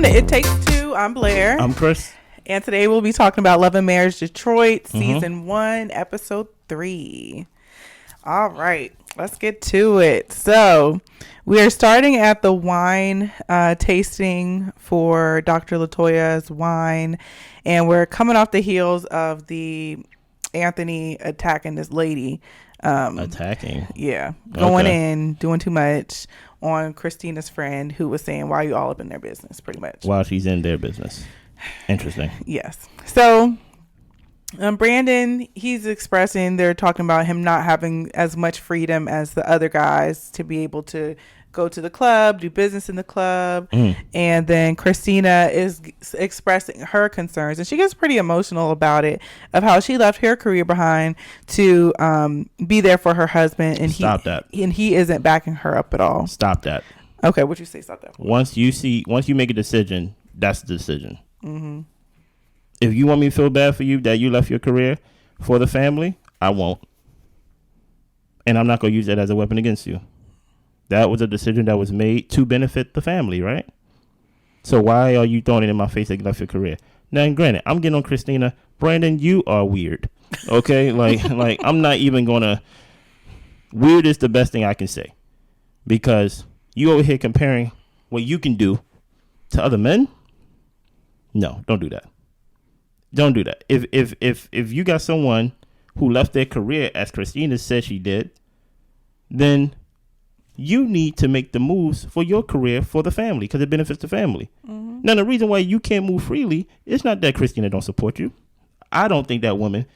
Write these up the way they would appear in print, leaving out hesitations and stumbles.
Welcome to It Takes Two. I'm Blair. I'm Chris. And today we'll be talking about Love and Marriage Detroit, Season 1, Episode 3. All right, let's get to it. So we are starting at the wine tasting for Dr. Latoya's wine. And we're coming off the heels of the Anthony attacking this lady. Attacking? Yeah. Going in, doing too much on Christina's friend who was saying, why are you all up in their business, pretty much. While she's in their business. Interesting. Yes. So Brandon, he's expressing, they're talking about him not having as much freedom as the other guys to be able to go to the club, do business in the club. And then Christina is expressing her concerns, and she gets pretty emotional about it, of how she left her career behind to be there for her husband, and he isn't backing her up at all. Stop that. Okay, what you say? Stop that. Once you make a decision, that's the decision. If you want me to feel bad for you that you left your career for the family, I won't, and I'm not going to use that as a weapon against you. That was a decision that was made to benefit the family, right? So why are you throwing it in my face that you left your career? Now, and granted, I'm getting on Christina. Brandon, you are weird. Okay? like I'm not even going to... Weird is the best thing I can say. Because you over here comparing what you can do to other men? No, don't do that. Don't do that. If you got someone who left their career, as Christina said she did, then... you need to make the moves for your career for the family because it benefits the family. Now, the reason why you can't move freely is not that Christina don't support you. I don't think that woman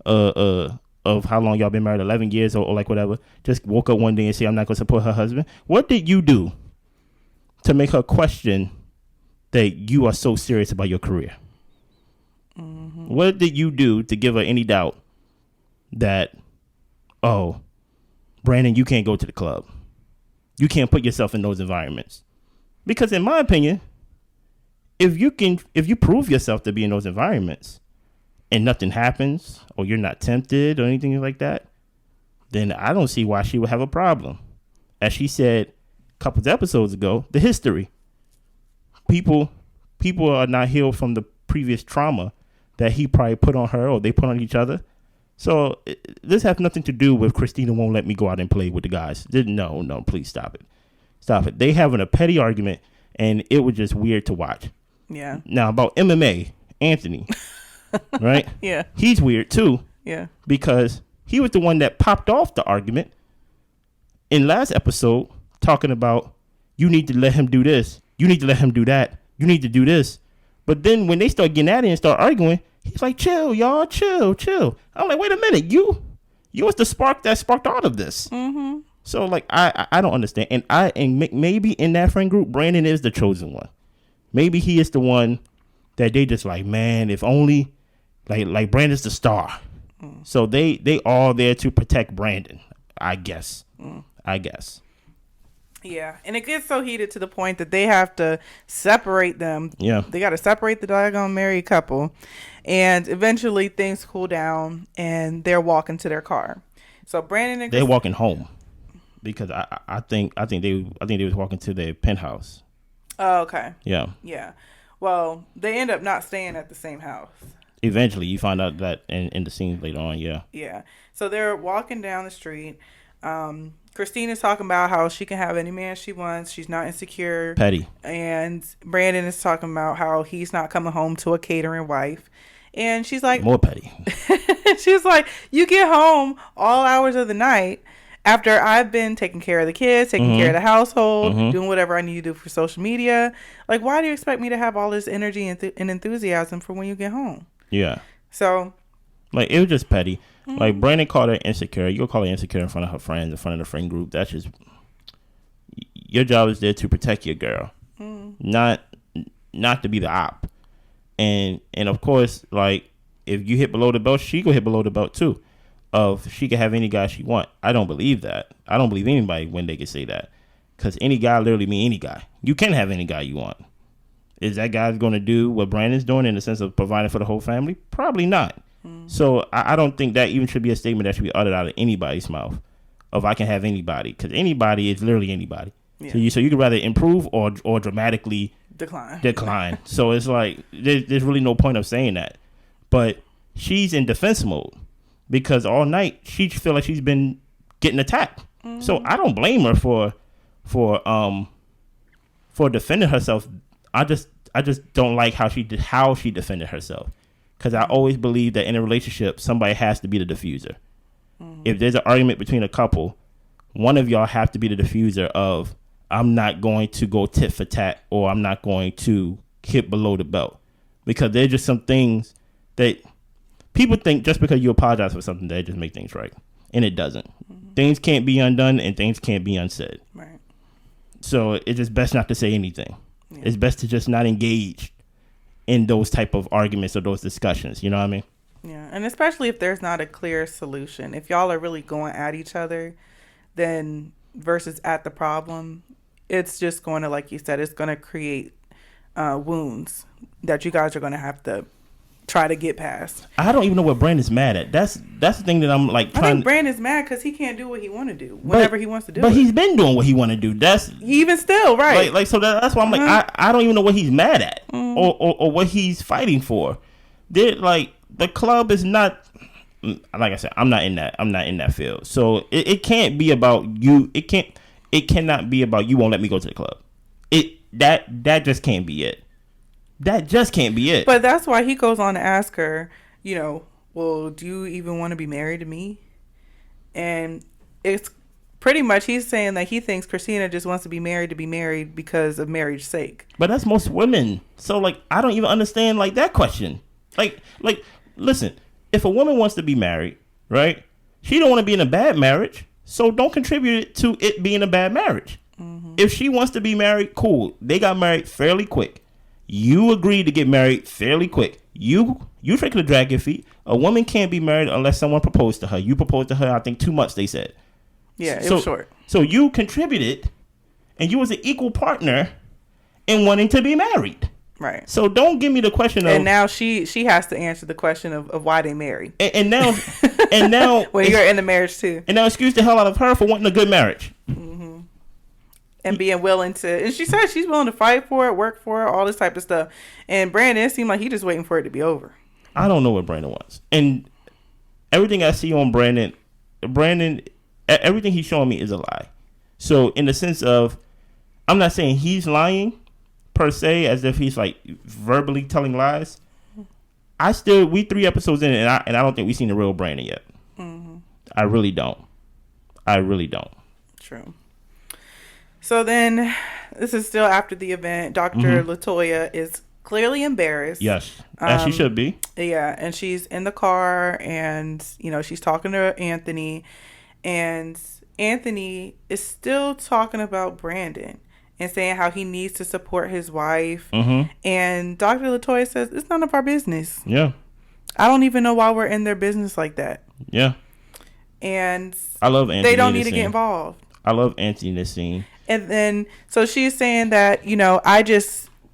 of how long y'all been married, 11 years or like whatever, just woke up one day and say, I'm not going to support her husband. What did you do to make her question that you are so serious about your career? What did you do to give her any doubt that, oh, Brandon, you can't go to the club? You can't put yourself in those environments. Because in my opinion, if you prove yourself to be in those environments and nothing happens or you're not tempted or anything like that, then I don't see why she would have a problem. As she said a couple of episodes ago, the history. People are not healed from the previous trauma that he probably put on her or they put on each other. So this has nothing to do with Christina won't let me go out and play with the guys. No, please stop it. Stop it. They having a petty argument, and it was just weird to watch. Yeah. Now, about MMA, Anthony, right? Yeah. He's weird, too. Yeah. Because he was the one that popped off the argument in last episode, talking about, you need to let him do this. You need to let him do that. You need to do this. But then when they start getting at it and start arguing, he's like, chill, y'all, chill. I'm like, wait a minute, you was the spark that sparked all of this. So like, I don't understand. And maybe in that friend group, Brandon is the chosen one. Maybe he is the one that they just like, man, if only like Brandon's the star. So they all there to protect Brandon, I guess. Yeah, and it gets so heated to the point that they have to separate them. Yeah. They got to separate the doggone married couple. And eventually things cool down and they're walking to their car. So Brandon and they're walking home because I think they was walking to their penthouse. Oh, okay. Yeah. Yeah. Well, they end up not staying at the same house. Eventually, you find out that in the scene later on, yeah. Yeah. So they're walking down the street. Christina's talking about how she can have any man she wants. She's not insecure. Petty. And Brandon is talking about how he's not coming home to a catering wife. And she's like... more petty. She's like, you get home all hours of the night after I've been taking care of the kids, taking care of the household, doing whatever I need to do for social media. Like, why do you expect me to have all this energy and enthusiasm for when you get home? Yeah. So... like, it was just petty. Like, Brandon called her insecure. You'll call her insecure in front of her friends, in front of the friend group. That's just... your job is there to protect your girl. Not to be the op. And of course, like, if you hit below the belt, she go hit below the belt, too. Of she can have any guy she want. I don't believe that. I don't believe anybody when they can say that. Because any guy literally mean any guy. You can have any guy you want. Is that guy going to do what Brandon's doing in the sense of providing for the whole family? Probably not. So I don't think that even should be a statement that should be uttered out of anybody's mouth of I can have anybody, because anybody is literally anybody. Yeah. So you could rather improve or dramatically decline. So it's like there's really no point of saying that. But she's in defense mode because all night she feel like she's been getting attacked. So I don't blame her for defending herself. I just don't like how she defended herself, because I always believe that in a relationship somebody has to be the diffuser. If there's an argument between a couple, one of y'all have to be the diffuser of, I'm not going to go tit for tat, or I'm not going to hit below the belt, because there's just some things that people think just because you apologize for something that just make things right, and it doesn't. Things can't be undone and things can't be unsaid. Right. So it's just best not to say anything. Yeah. It's best to just not engage in those type of arguments or those discussions. You know what I mean? Yeah, and especially if there's not a clear solution. If y'all are really going at each other, then versus at the problem, it's just going to, like you said, it's going to create wounds that you guys are going to have to try to get past. I don't even know what Brandon's mad at. That's the thing that I'm like trying. I think Brandon's mad because he can't do what he want to do whenever he wants to do it. But he's been doing what he want to do. That's even still right. Like so that's why I'm like I don't even know what he's mad at or what he's fighting for. They're like, the club is not, like I said, I'm not in that field. So it can't be about you. It cannot be about you won't let me go to the club. That just can't be it. That just can't be it. But that's why he goes on to ask her, well, do you even want to be married to me? And it's pretty much he's saying that he thinks Christina just wants to be married because of marriage's sake. But that's most women. So like, I don't even understand like that question. Like, listen, if a woman wants to be married, right? She don't want to be in a bad marriage, so don't contribute to it being a bad marriage. Mm-hmm. If she wants to be married, cool. They got married fairly quick. You agreed to get married fairly quick. You freaking to drag your feet. A woman can't be married unless someone proposed to her. You proposed to her, I think 2 months, they said. Yeah, it was short. So you contributed, and you was an equal partner in wanting to be married. Right. So don't give me the question of... And now she has to answer the question of why they married. And now... well, you're in the marriage too. And now excuse the hell out of her for wanting a good marriage. Mm-hmm. And being willing to... And she said she's willing to fight for it, work for it, all this type of stuff. And Brandon, it seemed like he just waiting for it to be over. I don't know what Brandon wants. And everything I see on Brandon, everything he's showing me is a lie. So in the sense of... I'm not saying he's lying per se, as if he's like verbally telling lies. We 3 episodes in, and I don't think we've seen the real Brandon yet. Mm-hmm. I really don't. True. So then, this is still after the event. Dr. Latoya is clearly embarrassed. Yes, as she should be. Yeah, and she's in the car, and she's talking to Anthony, and Anthony is still talking about Brandon and saying how he needs to support his wife. Mm-hmm. And Dr. Latoya says, it's none of our business. Yeah. I don't even know why we're in their business like that. Yeah. And I love Anthony. They don't need to get involved. I love Anthony in this scene. And then, so she's saying that,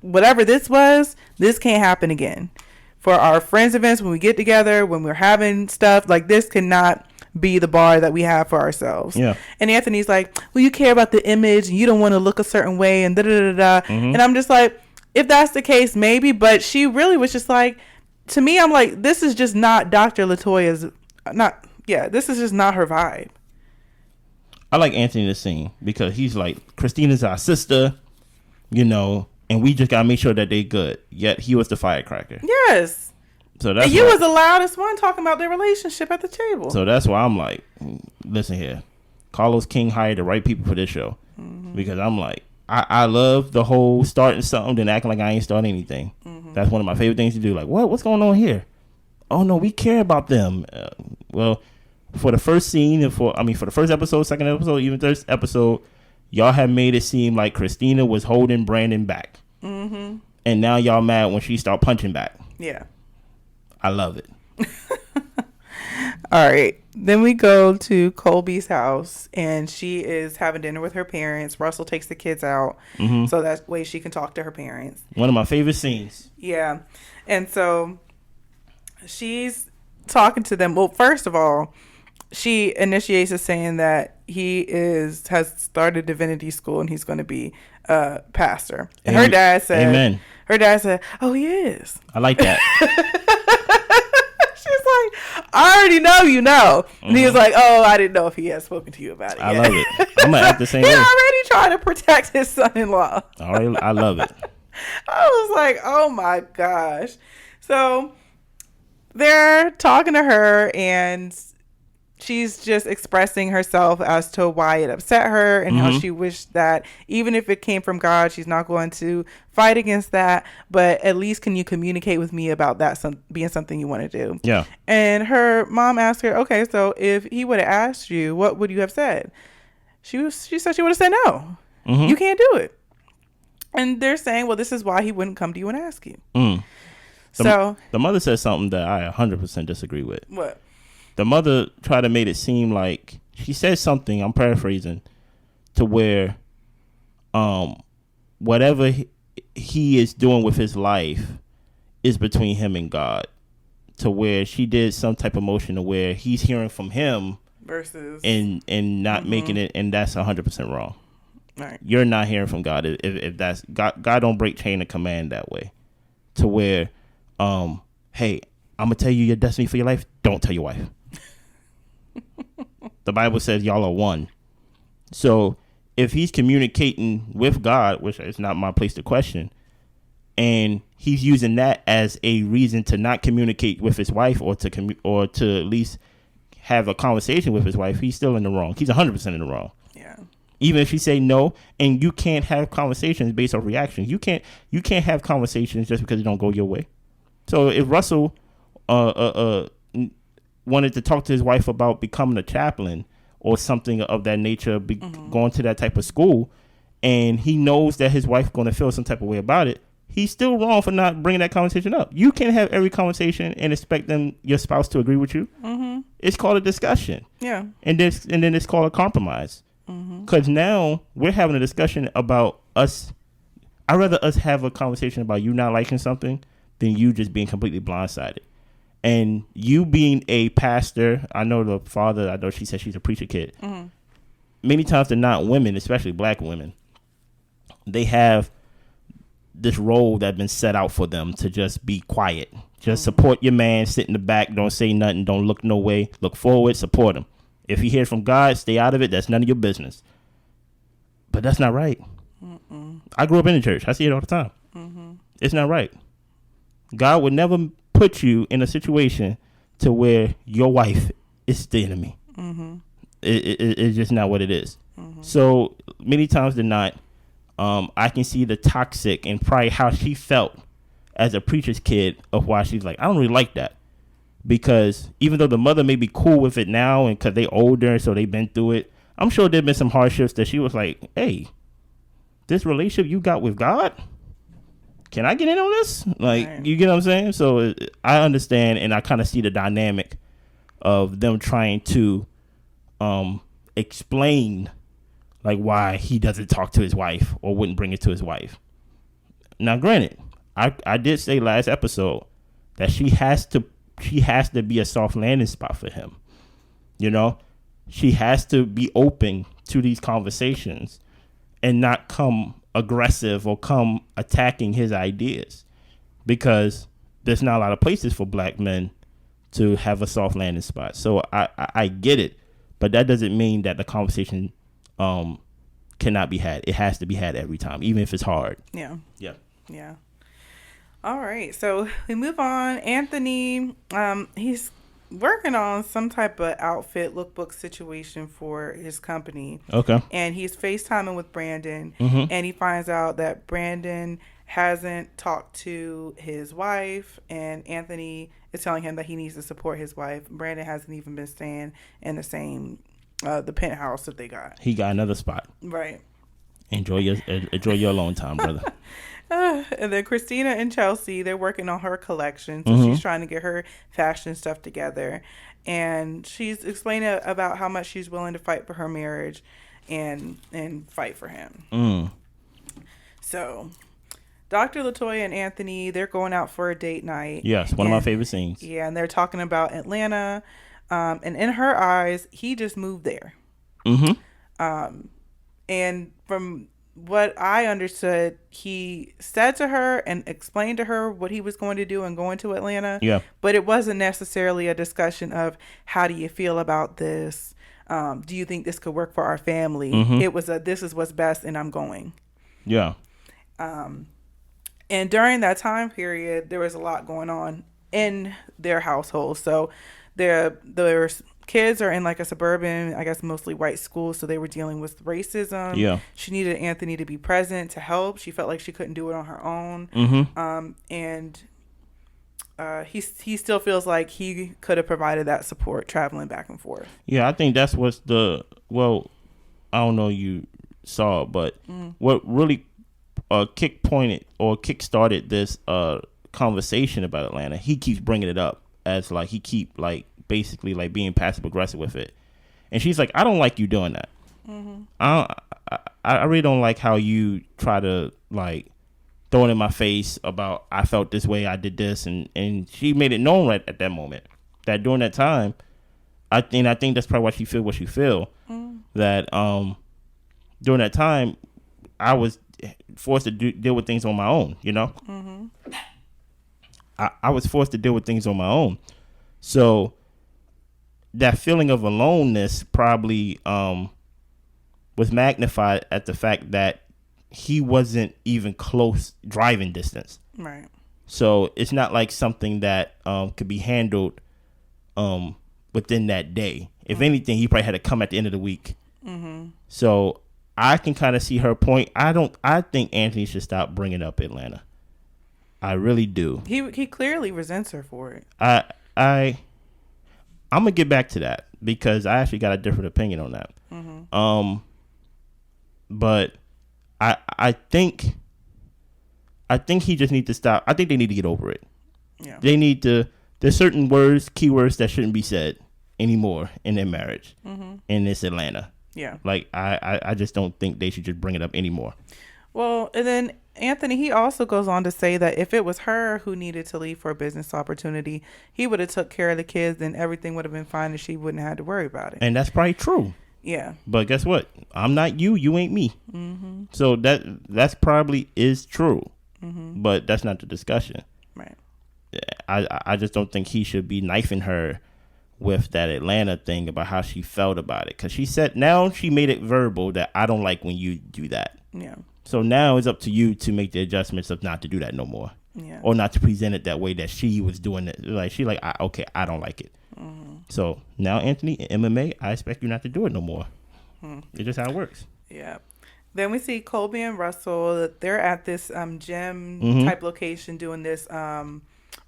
whatever this was, this can't happen again. For our friends events, when we get together, when we're having stuff, like this cannot be the bar that we have for ourselves. Yeah. And Anthony's like, well, you care about the image and you don't want to look a certain way and da-da-da-da. Mm-hmm. And I'm just like, if that's the case, maybe. But she really was just like, to me, I'm like, this is just not Dr. Latoya's, this is just not her vibe. I like Anthony in this scene because he's like, Christina's our sister, and we just got to make sure that they good. Yet he was the firecracker. Yes. So that's and you was the loudest one talking about their relationship at the table. So that's why I'm like, listen here. Carlos King hired the right people for this show. Mm-hmm. Because I'm like, I love the whole starting something then acting like I ain't starting anything. Mm-hmm. That's one of my favorite things to do. Like, what's going on here? Oh, no, we care about them. Well, for the first scene, for the first episode, second episode, even third episode, y'all have made it seem like Christina was holding Brandon back. Mm-hmm. And now y'all mad when she start punching back. Yeah. I love it. All right. Then we go to Colby's house, and she is having dinner with her parents. Russell takes the kids out, so that way she can talk to her parents. One of my favorite scenes. Yeah. And so she's talking to them. Well, first of all, she initiates it saying that he has started divinity school and he's going to be pastor. And her dad said, Amen. Her dad said, "Oh, he is." I like that. She's like, "I already know you know." And he was like, "Oh, I didn't know if he had spoken to you about it I yet." love it. I'm gonna act the same He's way. already trying to protect his son-in-law. I love it. I was like, "Oh my gosh!" So they're talking to her, and she's just expressing herself as to why it upset her and how she wished that even if it came from God, she's not going to fight against that, but at least can you communicate with me about that being something you want to do? Yeah. And her mom asked her, okay, so if he would have asked you, what would you have said? She said she would have said no. You can't do it. And they're saying, well, this is why he wouldn't come to you and ask you. So the mother said something that I 100% disagree with. What? The mother tried to make it seem like she said something, I'm paraphrasing, to where whatever he is doing with his life is between him and God, to where she did some type of motion to where he's hearing from him Versus and not making it, and that's 100% wrong. Right. You're not hearing from God if that's God don't break chain of command that way, to where hey, I'm gonna tell you your destiny for your life, don't tell your wife. The Bible says y'all are one. So if he's communicating with God, which is not my place to question, and he's using that as a reason to not communicate with his wife or to at least have a conversation with his wife, he's still in the wrong. He's 100% in the wrong. Yeah. Even if she say no, and you can't have conversations based on reactions. You can't have conversations just because it don't go your way. So if Russell wanted to talk to his wife about becoming a chaplain or something of that nature, going to that type of school, and he knows that his wife going to feel some type of way about it, he's still wrong for not bringing that conversation up. You can't have every conversation and expect your spouse to agree with you. It's called a discussion. Yeah. And then it's called a compromise. Because now we're having a discussion about us. I'd rather us have a conversation about you not liking something than you just being completely blindsided. And you being a pastor, I know the father, I know she said she's a preacher kid. Many times they're not women, especially black women. They have this role that's been set out for them to just be quiet. Just support your man, sit in the back, don't say nothing, don't look no way, look forward, support him. If he hears from God, stay out of it. That's none of your business. But that's not right. I grew up in the church. I see it all the time. It's not right. God would never put you in a situation to where your wife is the enemy. It's just not what it is. So many times than not, I can see the toxic and probably how she felt as a preacher's kid of why she's like, I don't really like that. Because even though the mother may be cool with it now and because they older, so they've been through it, I'm sure there've been some hardships that she was like, hey, this relationship you got with God, can I get in on this? Like, right. You get what I'm saying? So I understand, and I kind of see the dynamic of them trying to explain like why he doesn't talk to his wife or wouldn't bring it to his wife. Now, granted, I did say last episode that she has to be a soft landing spot for him. You know, she has to be open to these conversations and not come aggressive or come attacking his ideas, because there's not a lot of places for black men to have a soft landing spot. So I get it, but that doesn't mean that the conversation cannot be had. It has to be had every time, even if it's hard. Yeah. All right, so we move on. Anthony, he's working on some type of outfit lookbook situation for his company. Okay. And he's FaceTiming with Brandon, and he finds out that Brandon hasn't talked to his wife, and Anthony is telling him that he needs to support his wife. Brandon hasn't even been staying in the same the penthouse that they got. He got another spot. Right. Enjoy your alone time, brother. And then Christina and Chelsea, they're working on her collection. So she's trying to get her fashion stuff together. And she's explaining about how much she's willing to fight for her marriage and fight for him. So Dr. LaToya and Anthony, they're going out for a date night. Yes, one of my favorite scenes. Yeah, and they're talking about Atlanta. And in her eyes, he just moved there. And from what I understood, he said to her and explained to her what he was going to do and going to Atlanta. Yeah. But it wasn't necessarily a discussion of how do you feel about this? Do you think this could work for our family? It was a this is what's best and I'm going. Yeah. And during that time period, there was a lot going on in their household. So their kids are in like a suburban, I guess mostly white school, so they were dealing with racism. Yeah. She needed Anthony to be present to help. She felt like she couldn't do it on her own. And he still feels like he could have provided that support traveling back and forth. Yeah, I think that's what's I don't know you saw, but what really kick started this conversation about Atlanta. He keeps bringing it up as like he keep like basically like being passive aggressive with it, and she's like, I don't like you doing that. I really don't like how you try to like throw it in my face about I felt this way, I did this, and she made it known right at that moment that during that time, I think that's probably why she feel what she feel. That during that time, I was forced to deal with things on my own. You know, I was forced to deal with things on my own. So that feeling of aloneness probably was magnified at the fact that he wasn't even close driving distance. Right. So it's not like something that could be handled within that day. If anything, he probably had to come at the end of the week. So I can kind of see her point. I think Anthony should stop bringing up Atlanta. I really do. He clearly resents her for it. I'm gonna get back to that because I actually got a different opinion on that. But I think he just needs to stop. I think they need to get over it. Yeah. They need to. There's certain words, keywords that shouldn't be said anymore in their marriage in this Atlanta. Yeah. Like I just don't think they should just bring it up anymore. Well, and then Anthony, he also goes on to say that if it was her who needed to leave for a business opportunity, he would have took care of the kids and everything would have been fine and she wouldn't have had to worry about it. And that's probably true. Yeah. But guess what? I'm not you. You ain't me. So that's probably is true. But that's not the discussion. Right. I just don't think he should be knifing her with that Atlanta thing about how she felt about it. Because she said now she made it verbal that I don't like when you do that. Yeah. So now it's up to you to make the adjustments of not to do that no more. Yeah. Or not to present it that way that she was doing it. Like she like, okay, I don't like it. So now Anthony, MMA, I expect you not to do it no more. It's just how it works. Yeah. Then we see Colby and Russell. They're at this gym type location doing this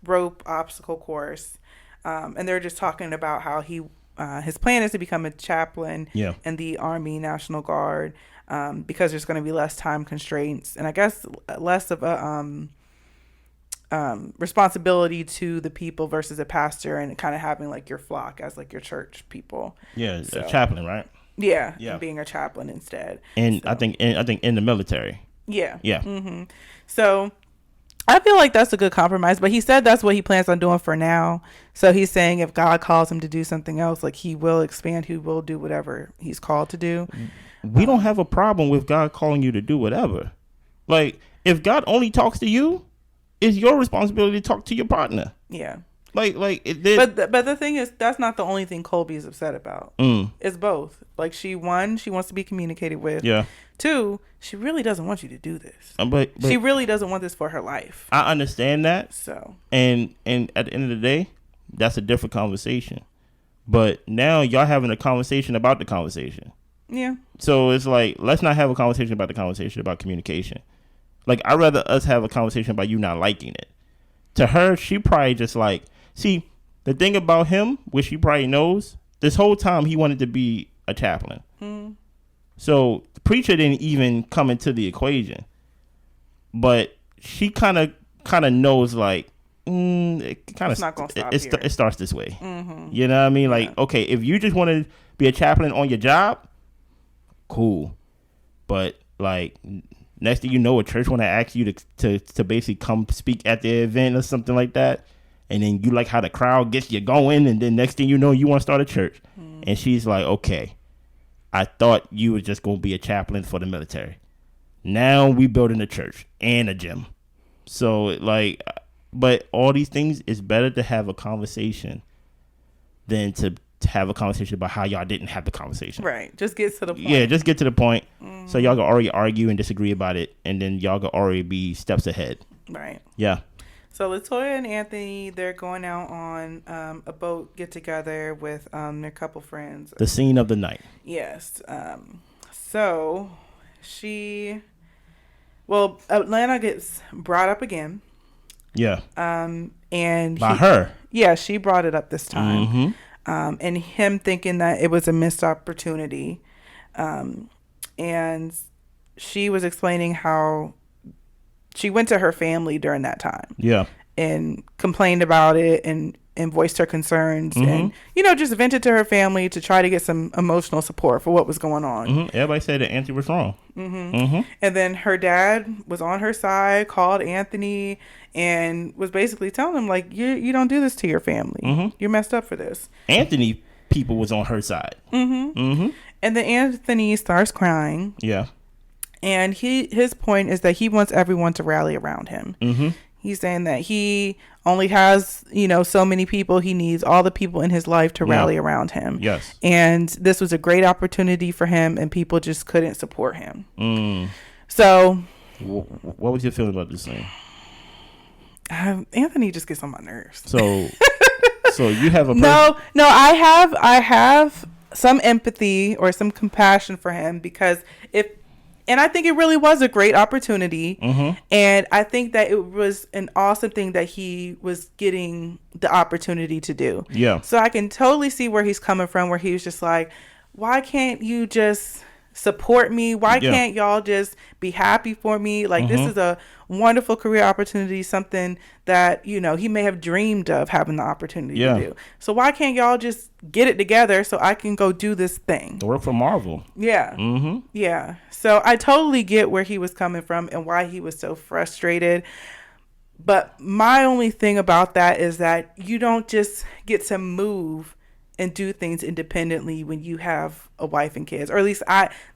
rope obstacle course. And they're just talking about how his plan is to become a chaplain in the Army National Guard because there's going to be less time constraints and I guess less of a responsibility to the people versus a pastor and kind of having like your flock as like your church people. Yeah, so, a chaplain, right? Yeah, and being a chaplain instead. And so, I think in the military. Yeah. Yeah. So I feel like that's a good compromise, but he said that's what he plans on doing for now. So he's saying if God calls him to do something else, like he will expand, he will do whatever he's called to do. We don't have a problem with God calling you to do whatever. Like if God only talks to you, it's your responsibility to talk to your partner. Yeah. But the thing is, that's not the only thing Colby is upset about. It's both. Like she wants to be communicated with. Yeah. Two, she really doesn't want you to do this. But she really doesn't want this for her life. I understand that. So and at the end of the day, that's a different conversation. But now y'all having a conversation about the conversation. Yeah. So it's like let's not have a conversation about the conversation about communication. Like I'd rather us have a conversation about you not liking it. To her, she probably just like. See, the thing about him, which she probably knows, this whole time he wanted to be a chaplain. So the preacher didn't even come into the equation. But she kind of knows like, it kind of it starts this way. You know what I mean? Like, okay, if you just want to be a chaplain on your job, cool. But like next thing you know, a church want to ask you to basically come speak at their event or something like that. And then you like how the crowd gets you going. And then next thing you know, you want to start a church. And she's like, okay, I thought you were just going to be a chaplain for the military. Now we building a church and a gym. So like, but all these things, it's better to have a conversation than to have a conversation about how y'all didn't have the conversation. Right. Just get to the point. Yeah, just get to the point. So y'all can already argue and disagree about it, and then y'all can already be steps ahead. Right. Yeah. So Latoya and Anthony, they're going out on a boat get together with their couple friends. The scene of the night. Yes. So Atlanta gets brought up again. Yeah. And by her. Yeah, she brought it up this time. Mm-hmm. And him thinking that it was a missed opportunity. And she was explaining how she went to her family during that time. Yeah. And complained about it and voiced her concerns and, just vented to her family to try to get some emotional support for what was going on. Mm-hmm. Everybody said that Anthony was wrong. Mm-hmm. Mm-hmm. And then her dad was on her side, called Anthony, and was basically telling him, like, you don't do this to your family. Mm-hmm. You're messed up for this. Anthony people was on her side. Mm-hmm. Mm-hmm. And then Anthony starts crying. Yeah. And his point is that he wants everyone to rally around him. Mm-hmm. He's saying that he only has, so many people. He needs all the people in his life to rally around him. Yes. And this was a great opportunity for him, and people just couldn't support him. Mm. So, what was your feeling about this thing? Anthony just gets on my nerves. So, so you have a no. I have some empathy or some compassion for him because and I think it really was a great opportunity. Mm-hmm. And I think that it was an awesome thing that he was getting the opportunity to do. Yeah. So I can totally see where he's coming from, where he was just like, why can't you just support me? Why can't y'all just be happy for me? Like, this is a wonderful career opportunity, something that, he may have dreamed of having the opportunity to do. So why can't y'all just get it together so I can go do this thing? Work for Marvel. Yeah. Mm-hmm. Yeah. So I totally get where he was coming from and why he was so frustrated. But my only thing about that is that you don't just get to move and do things independently when you have a wife and kids, or at least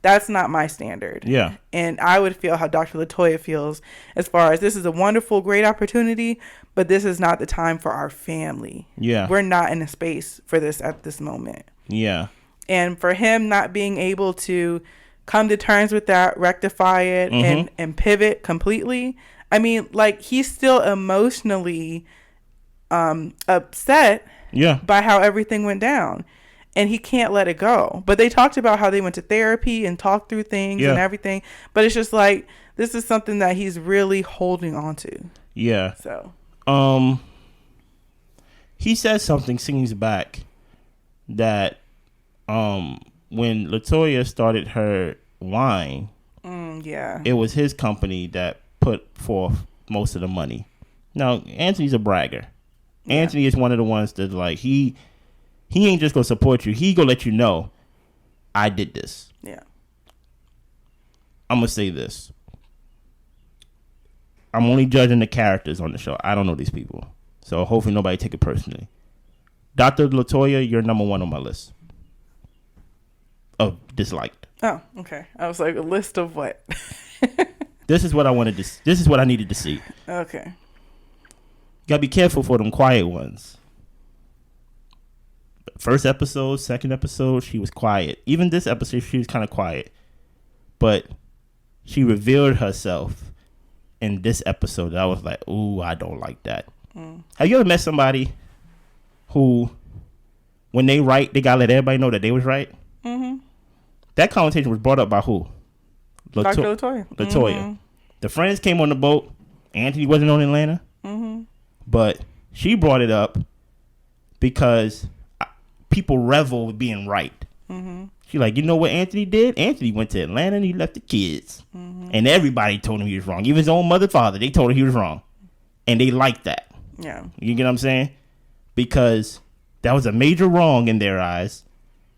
that's not my standard. Yeah. And I would feel how Dr. Latoya feels as far as this is a wonderful, great opportunity, but this is not the time for our family. Yeah. We're not in a space for this at this moment. Yeah. And for him not being able to come to terms with that, rectify it, and pivot completely. I mean, like, he's still emotionally upset by how everything went down, and he can't let it go. But they talked about how they went to therapy and talked through things and everything. But it's just like, this is something that he's really holding on to. Yeah. So, he said something scenes back that when Latoya started her line, it was his company that put forth most of the money. Now, Anthony's a bragger. Yeah. Anthony is one of the ones that, like, he ain't just gonna support you. He gonna let you know, I did this. Yeah. I'm gonna say this. I'm only judging the characters on the show. I don't know these people, so hopefully nobody take it personally. Dr. Latoya, you're number one on my list of disliked. Oh, okay. I was like, a list of what? This is what I wanted to. This is what I needed to see. Okay. Gotta be careful for them quiet ones. First episode, second episode, she was quiet. Even this episode, she was kind of quiet. But she revealed herself in this episode. I was like, ooh, I don't like that. Have you ever met somebody who, when they write, they gotta let everybody know that they was right? Mm-hmm. That conversation was brought up by who? Dr. Latoya. Latoya. The friends came on the boat. Anthony wasn't on Atlanta. Mm-hmm. But she brought it up because people revel with being right. Mm-hmm. She like, you know what Anthony did? Anthony went to Atlanta and he left the kids. Mm-hmm. And everybody told him he was wrong. Even his own mother, father, they told him he was wrong. And they liked that. Yeah. You get what I'm saying? Because that was a major wrong in their eyes.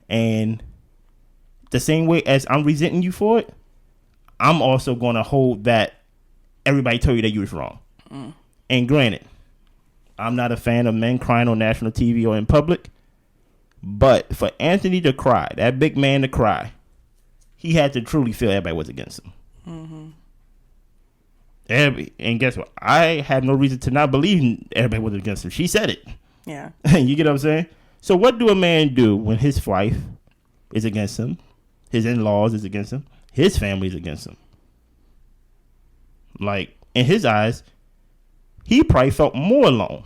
And the same way as I'm resenting you for it, I'm also going to hold that everybody told you that you was wrong. Mm. And granted, I'm not a fan of men crying on national TV or in public, but for Anthony to cry, that big man to cry, he had to truly feel everybody was against him. Mm-hmm. And guess what? I had no reason to not believe everybody was against him. She said it. Yeah. You get what I'm saying? So what do a man do when his wife is against him, his in-laws is against him, his family is against him? Like, in his eyes, he probably felt more alone.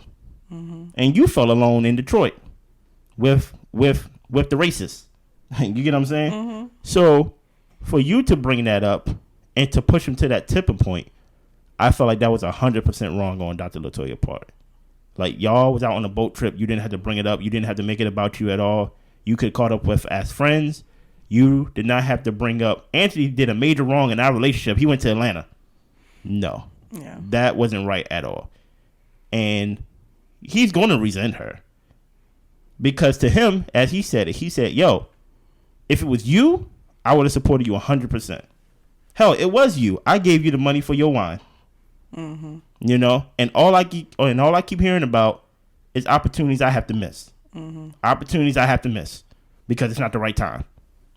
And you felt alone in Detroit with the racists. You get what I'm saying? So for you to bring that up and to push him to that tipping point, I felt like that was 100% wrong on Dr. LaToya's part. Like, y'all was out on a boat trip. You didn't have to bring it up. You didn't have to make it about you at all. You could caught up with as friends. You did not have to bring up. Anthony did a major wrong in our relationship. He went to Atlanta. No. Yeah. That wasn't right at all. And he's going to resent her. Because to him, as he said it, he said, yo, if it was you, I would have supported you 100%. Hell, it was you. I gave you the money for your wine. You know, and all I keep hearing about is opportunities I have to miss. Opportunities I have to miss because it's not the right time.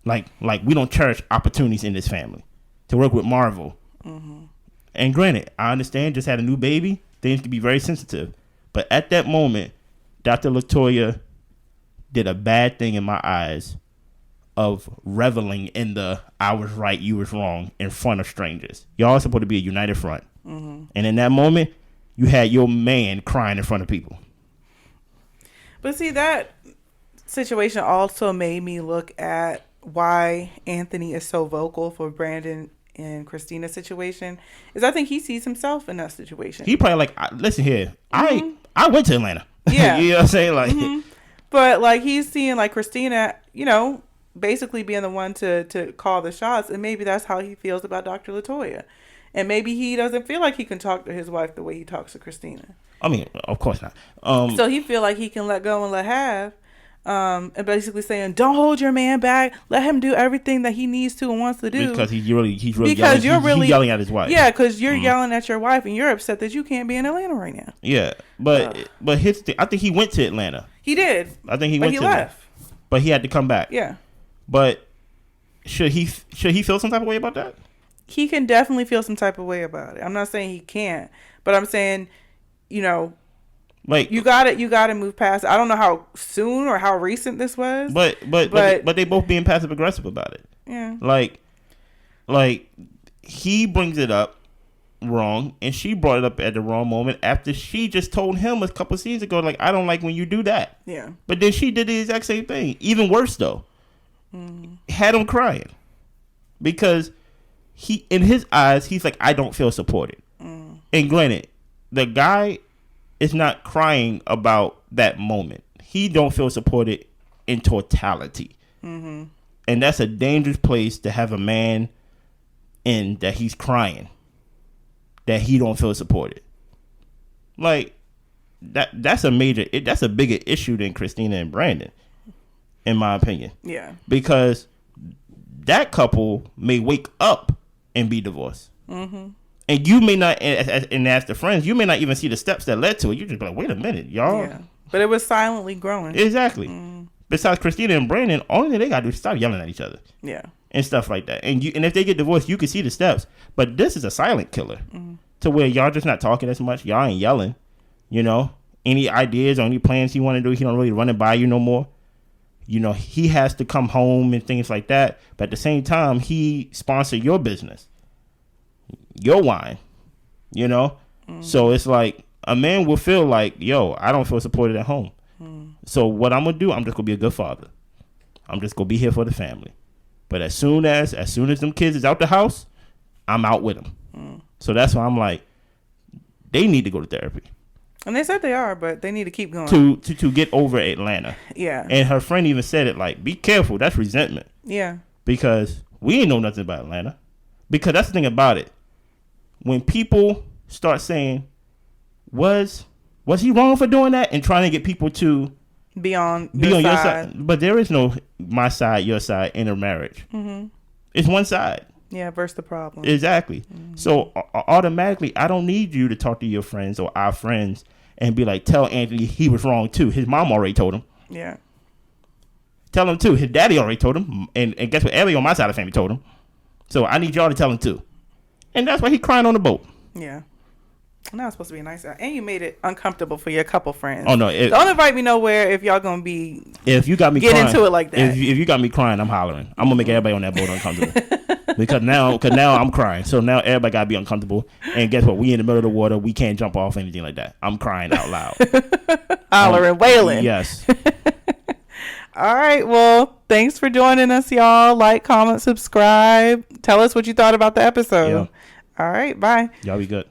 Like we don't cherish opportunities in this family to work with Marvel. And granted, I understand, just had a new baby, things can be very sensitive. But at that moment, Dr. LaToya did a bad thing in my eyes of reveling in the I was right, you was wrong in front of strangers. Y'all are supposed to be a united front. And in that moment, you had your man crying in front of people. But see, that situation also made me look at why Anthony is so vocal for Brandon and Christina's situation. Is I think he sees himself in that situation. He probably like, listen here, I went to Atlanta. Yeah. You know what I'm saying? Like, But like he's seeing like Christina, you know, basically being the one to call the shots, and maybe that's how he feels about Dr. LaToya. And maybe he doesn't feel like he can talk to his wife the way he talks to Christina. I mean, of course not. So he feel like he can let go and let have. And basically saying, don't hold your man back. Let him do everything that he needs to and wants to do. Because he's really because yelling, he's yelling at his wife. Yeah, because you're yelling at your wife and you're upset that you can't be in Atlanta right now. Yeah, but I think he went to Atlanta. He did. I think he but went he to left. Atlanta. But he had to come back. Yeah. But should he feel some type of way about that? He can definitely feel some type of way about it. I'm not saying he can't, but I'm saying, you know, like you got to move past it. I don't know how soon or how recent this was. But they both being passive aggressive about it. Yeah. Like he brings it up wrong and she brought it up at the wrong moment after she just told him a couple scenes ago, like, I don't like when you do that. Yeah. But then she did the exact same thing. Even worse though. Had him crying. Because he, in his eyes, he's like, I don't feel supported. And granted, the guy is not crying about that moment. He don't feel supported in totality. And that's a dangerous place to have a man in, that he's crying, that he don't feel supported. Like, that's a bigger issue than Christina and Brandon, in my opinion. Yeah. Because that couple may wake up and be divorced. And you may not, and as the friends, you may not even see the steps that led to it. You just be like, wait a minute, y'all. Yeah. But it was silently growing. Exactly. Besides Christina and Brandon, only thing they got to do is stop yelling at each other. Yeah. And stuff like that. And if they get divorced, you can see the steps. But this is a silent killer. To where y'all just not talking as much. Y'all ain't yelling. You know? Any ideas or any plans he want to do, he don't really run it by you no more. You know, he has to come home and things like that. But at the same time, he sponsored your business. Your wine. You know? So it's like, a man will feel like, yo, I don't feel supported at home. So what I'm going to do, I'm just going to be a good father. I'm just going to be here for the family. But as soon as them kids is out the house, I'm out with them. So that's why I'm like, they need to go to therapy. And they said they are, but they need to keep going. To get over Atlanta. Yeah. And her friend even said it, like, be careful. That's resentment. Yeah. Because we ain't know nothing about Atlanta. Because that's the thing about it. When people start saying, was he wrong for doing that? And trying to get people to be on your side. But there is no my side, your side in a marriage. It's one side. Yeah, versus the problem. Exactly. So automatically, I don't need you to talk to your friends or our friends and be like, tell Anthony he was wrong too. His mom already told him. Yeah. Tell him too. His daddy already told him. And guess what? Everybody on my side of the family told him. So I need y'all to tell him too. And that's why he crying on the boat. Yeah. Now it's supposed to be a nice out. And you made it uncomfortable for your couple friends. Oh no! Don't invite me nowhere if y'all gonna be. If you got me get crying, into it like that. If you got me crying, I'm hollering. I'm gonna make everybody on that boat uncomfortable. because now I'm crying. So now everybody gotta be uncomfortable. And guess what? We in the middle of the water. We can't jump off anything like that. I'm crying out loud, Hollering, wailing. Yes. All right. Well, thanks for joining us, y'all. Like, comment, subscribe. Tell us what you thought about the episode. Yeah. All right. Bye. Y'all be good.